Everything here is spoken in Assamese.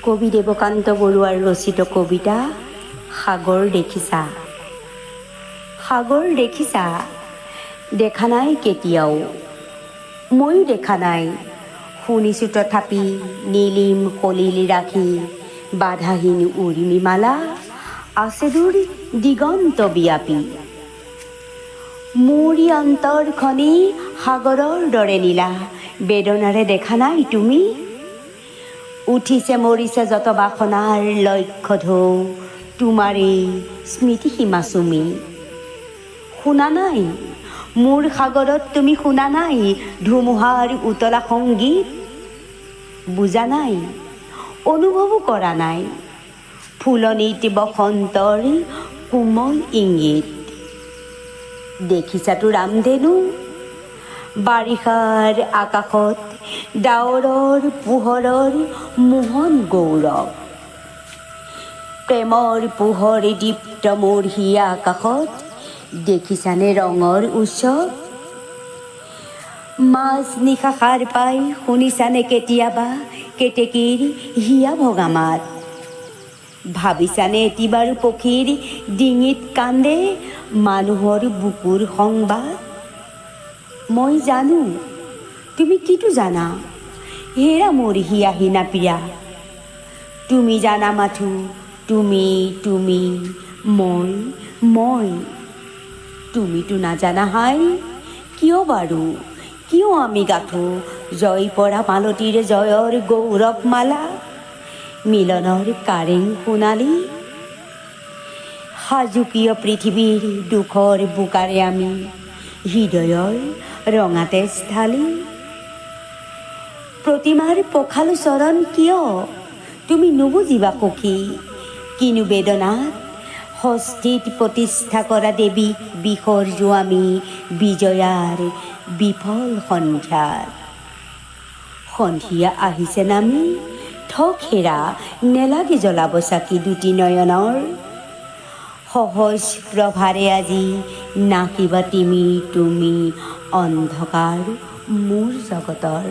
কবি দেৱকান্ত বৰুৱাৰ ৰচিত কবিতা সাগৰ দেখিছা। সাগৰ দেখিছা, দেখা নাই কেতিয়াও, ময়ো দেখা নাই, শুনিছোঁ তথাপি নীলিম সলিল ৰাখি বাধাহীন উৰ্মিমালা আছে দূৰ দিগন্ত ব্যাপী। মোৰ অন্তৰখনি সাগৰৰ দৰে নীলা, বেদনাৰে দেখা নাই তুমি? উঠিছে মৰিছে যত বাসনাৰ লক্ষ্য ঢৌ, তোমাৰেই স্মৃতি সীমা চুমি। শুনা নাই মোৰ সাগৰত তুমি, শুনা নাই ধুমুহাৰ উতলা সংগীত? বুজা নাই, অনুভৱো কৰা নাই ফুলনিত বসন্তৰ কোমল ইংগিত। দেখিছাতো ৰামধেনু, বাৰিষাৰ আকাশত ডাৱৰৰ পোহৰৰ মোহন গৌৰৱ। প্ৰেমৰ পোহৰ দীপ্ত মোৰ হিয়া আকাশত দেখিছানে ৰঙৰ উৎসৱ? মাজ নিশা সাৰ পাই শুনিছানে কেতিয়াবা কেতেকীৰ হিয়া ভগা মাত? ভাবিছানে এটি বাৰু পক্ষীৰ ডিঙিত কান্দে মানুহৰ বুকুৰ সংবাদ? মই জানো তুমি কিটো জানা, হেৰা মোৰ হিয়া হিনা পিয়া। তুমি জানা মাথো তুমি তুমি, মই তুমিতো নাজানা হাই। কিয় বাৰু, কিয় আমি গাঁঠো জয় পৰা মালতীৰ জয়ৰ গৌৰৱ মালা? মিলনৰ কাৰেং সোণালী সাজুকীয় পৃথিৱীৰ দুখৰ বোকাৰে আমি হৃদয়ৰ ৰঙা তেজ ঢালি। প্ৰতিমাৰ পখালো চৰণ কিয় তুমি নুবুজিবা সখী, কিনো বেদনাত হস্তিত প্ৰতিষ্ঠা কৰা দেৱীক বিসৰ্জো আমি বিজয়াৰ বিফল সন্ধ্যাত। সন্ধিয়া আহিছে নামি থক হেৰা, নেলাগে জ্বলাব চাকি দুটি নয়নৰ। সহজ প্ৰভাৰে আজি নাকিবা তুমি অন্ধকাৰ মোৰ জগতৰ।